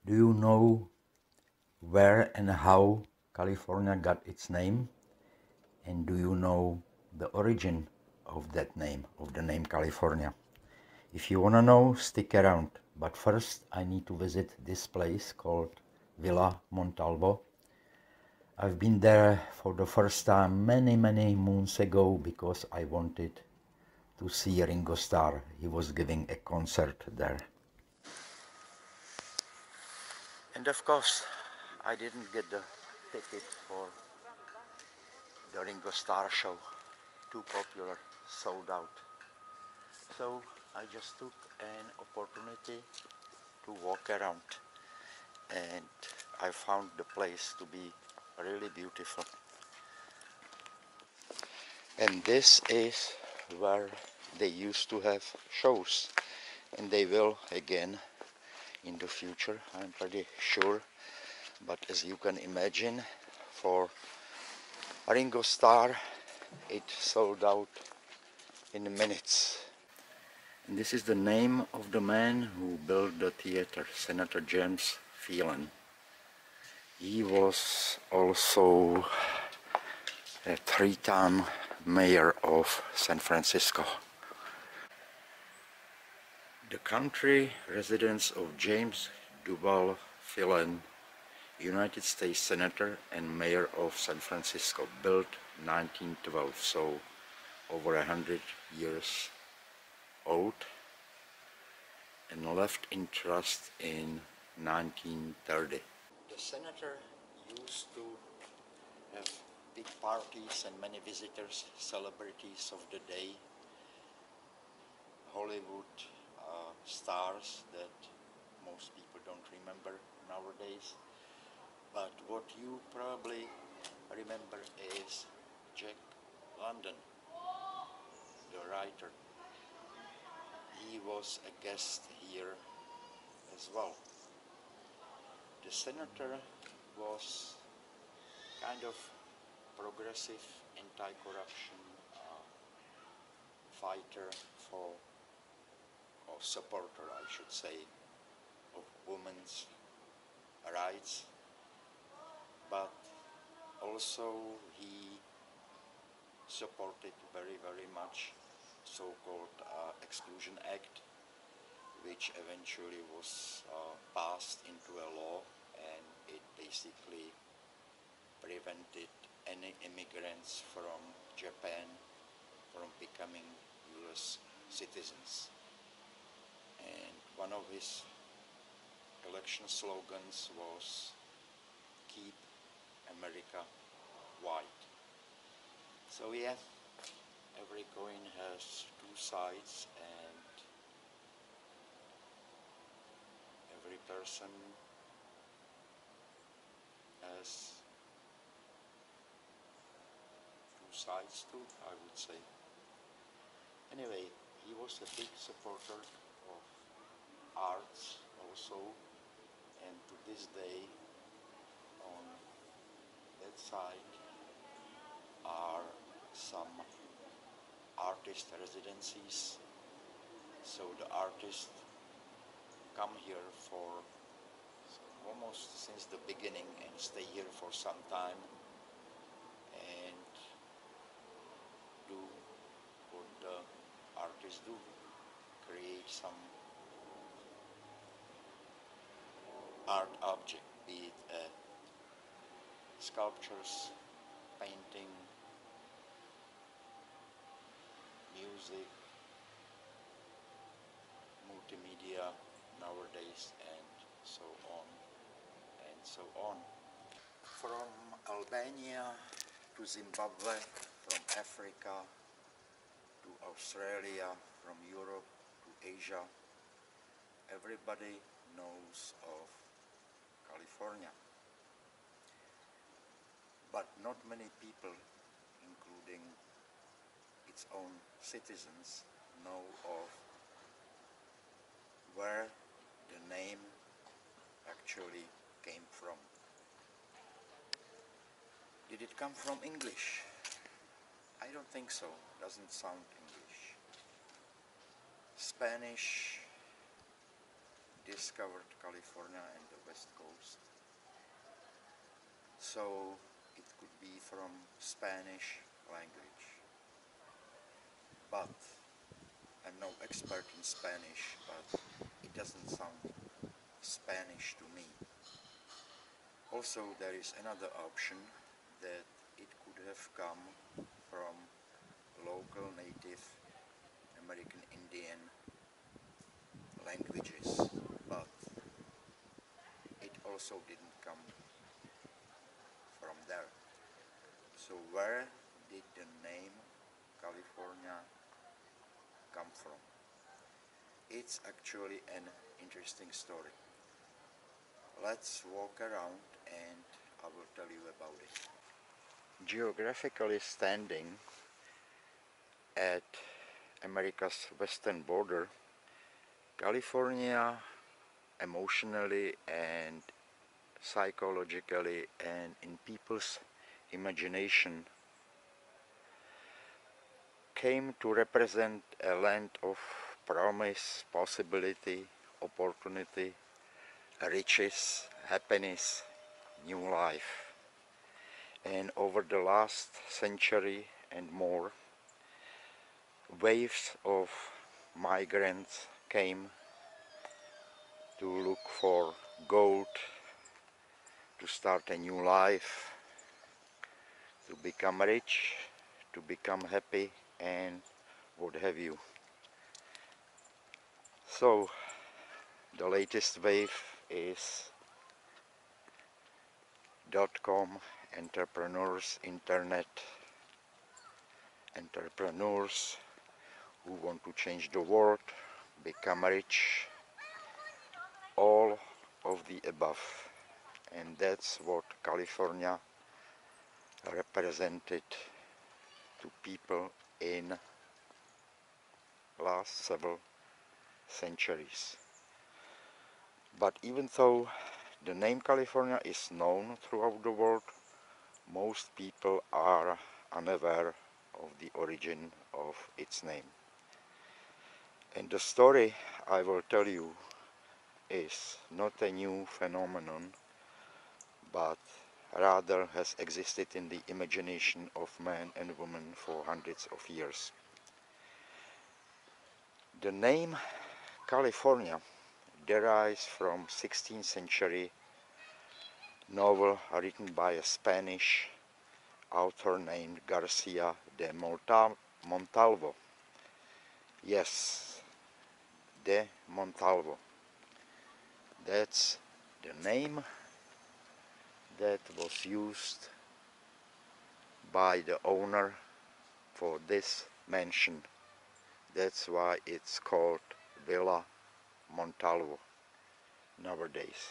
Do you know where and how California got its name? And do you know the origin of that name, of the name California? If you wanna know, stick around. But first I need to visit this place called Villa Montalvo. I've been there for the first time many moons ago because I wanted to see Ringo Starr. He was giving a concert there. And of course, I didn't get the ticket for the Ringo Starr show. Too popular, sold out. So I just took an opportunity to walk around, and I found the place to be really beautiful. And this is where they used to have shows, and they will again in the future, I'm pretty sure. But as you can imagine, for Ringo Starr it sold out in minutes. And this is the name of the man who built the theater, Senator James Phelan. He was also a three-time mayor of San Francisco. The country residence of James Duval Phelan, United States Senator and Mayor of San Francisco, built 1912, so over 100 years old, and left in trust in 1930. The senator used to have big parties and many visitors, celebrities of the day, Hollywood stars that most people don't remember nowadays. But what you probably remember is Jack London, the writer. He was a guest here as well. The senator was kind of progressive, anti-corruption fighter for, or supporter, I should say, of women's rights, but also he supported very much so-called Exclusion Act, which eventually was passed into a law, and it basically prevented any immigrants from Japan from becoming US citizens. And one of his election slogans was "Keep America White." So yeah, every coin has two sides, and every person has two sides too, I would say. Anyway, he was a big supporter of arts also, and to this day on that side are some artist residencies. So the artists come here for almost since the beginning and stay here for some time and do what the artists do, create some art object, be it sculptures, painting, music, multimedia nowadays, and so on and so on. From Albania to Zimbabwe, from Africa to Australia, from Europe to Asia, everybody knows of California. But not many people, including its own citizens, know of where the name actually came from. Did it come from English? I don't think so. Doesn't sound English. Spanish, discovered California and the West Coast. So it could be from Spanish language. But I'm no expert in Spanish, but it doesn't sound Spanish to me. Also, there is another option that it could have come from local Native American Indian languages, but it also didn't come from there. So where did the name California come from? It's actually an interesting story. Let's walk around and I will tell you about it. Geographically standing at America's western border, California emotionally and psychologically and in people's imagination came to represent a land of promise, possibility, opportunity, riches, happiness, new life. And over the last century and more, waves of migrants came to look for gold, to start a new life, to become rich, to become happy, and what have you. So the latest wave is .com entrepreneurs, internet entrepreneurs who want to change the world, become rich, all of the above. And that's what California represented to people in last several centuries. But even though the name California is known throughout the world, most people are unaware of the origin of its name. And the story I will tell you is not a new phenomenon, but rather has existed in the imagination of men and women for hundreds of years. The name California derives from 16th century novel written by a Spanish author named Garcia de Montalvo. Yes, de Montalvo. That's the name that was used by the owner for this mansion. That's why it's called Villa Montalvo nowadays.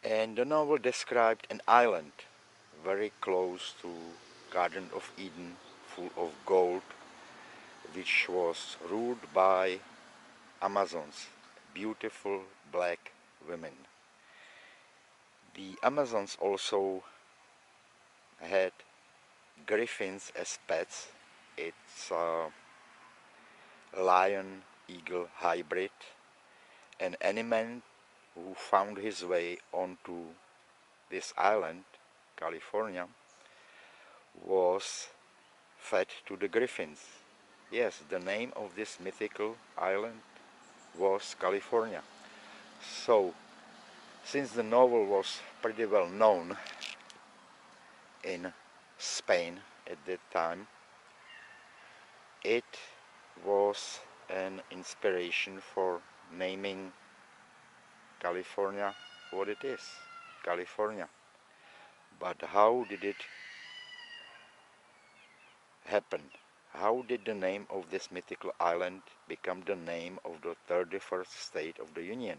And the novel described an island very close to Garden of Eden, full of gold, which was ruled by Amazons, beautiful black women. The Amazons also had griffins as pets. It's a lion-eagle hybrid, an animal who found his way onto this island, California, was fed to the griffins. Yes, the name of this mythical island was California. So, since the novel was pretty well known in Spain at that time, it was an inspiration for naming California what it is, California. But how did it happen? How did the name of this mythical island become the name of the 31st state of the Union?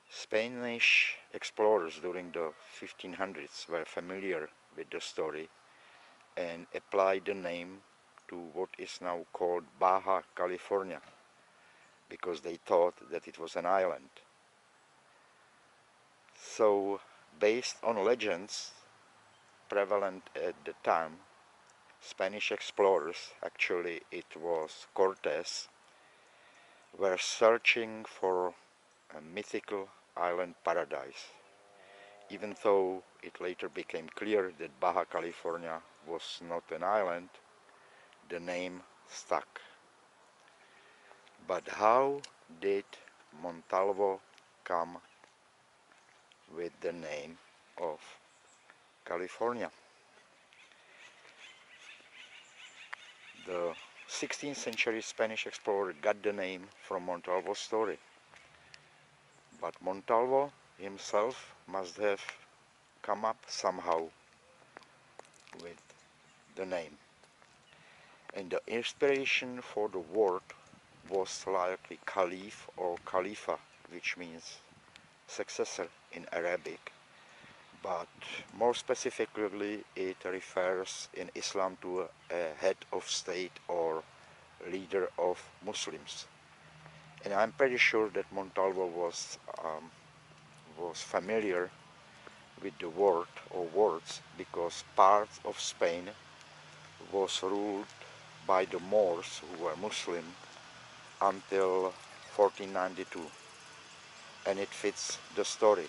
Spanish explorers during the 1500s were familiar with the story and applied the name to what is now called Baja California, because they thought that it was an island. So, based on legends prevalent at the time, Spanish explorers, actually it was Cortés, were searching for a mythical island paradise. Even though it later became clear that Baja California was not an island, the name stuck. But how did Montalvo come with the name of California? The 16th century Spanish explorer got the name from Montalvo's story. But Montalvo himself must have come up somehow with the name. And the inspiration for the word was likely Khalif or Khalifa, which means successor in Arabic. But more specifically, it refers in Islam to a head of state or leader of Muslims. And I'm pretty sure that Montalvo was familiar with the word or words because parts of Spain was ruled by the Moors, who were Muslim, until 1492, and it fits the story.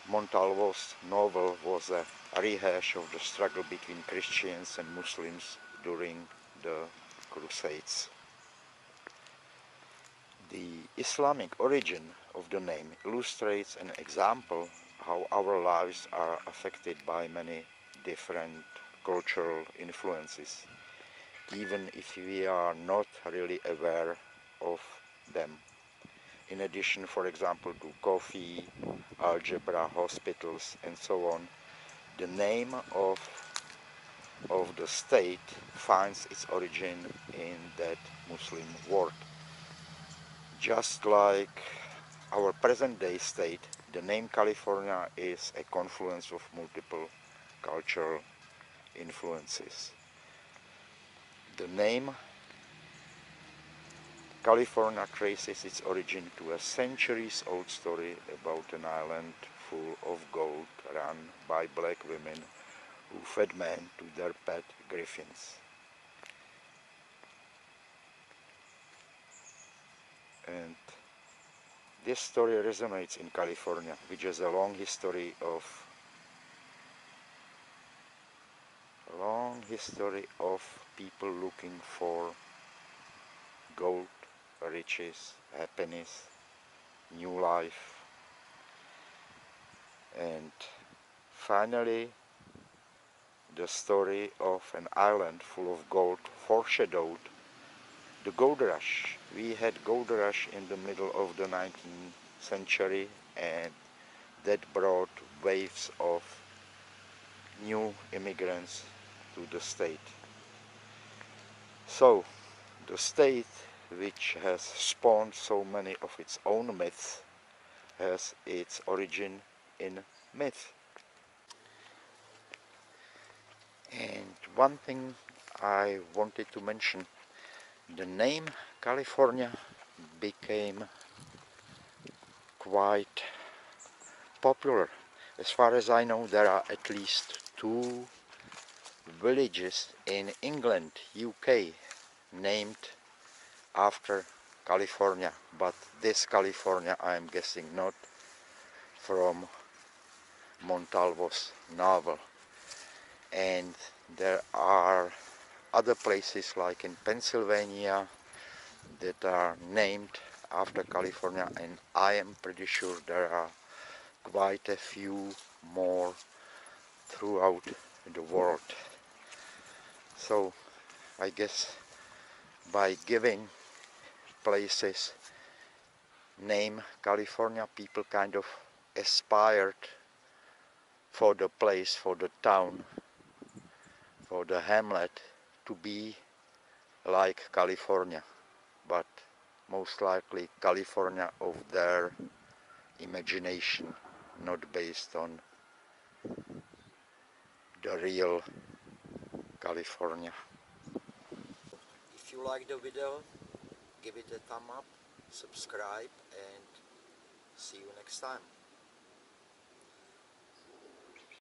Montalvo's novel was a rehash of the struggle between Christians and Muslims during the Crusades. The Islamic origin of the name illustrates an example how our lives are affected by many different cultural influences, even if we are not really aware of them. In addition, for example, to coffee, algebra, hospitals, and so on, the name of the state finds its origin in that Muslim word. Just like our present-day state, the name California is a confluence of multiple cultural influences. The name California traces its origin to a centuries-old story about an island full of gold run by black women who fed men to their pet griffins. And this story resonates in California, which has a long history of people looking for gold, riches, happiness, new life. And finally, the story of an island full of gold foreshadowed the gold rush. We had gold rush in the middle of the 19th century, and that brought waves of new immigrants to the state. So, the state, which has spawned so many of its own myths, has its origin in myth. And one thing I wanted to mention, the name California became quite popular. As far as I know, there are at least 2 villages in England, UK, named after California, but this California I am guessing not from Montalvo's novel. And there are other places like in Pennsylvania that are named after California, and I am pretty sure there are quite a few more throughout the world. So I guess by giving places name California, people kind of aspired for the place, for the town, for the hamlet to be like California, but most likely California of their imagination, not based on the real California. If you like the video, give it a thumb up, subscribe, and see you next time.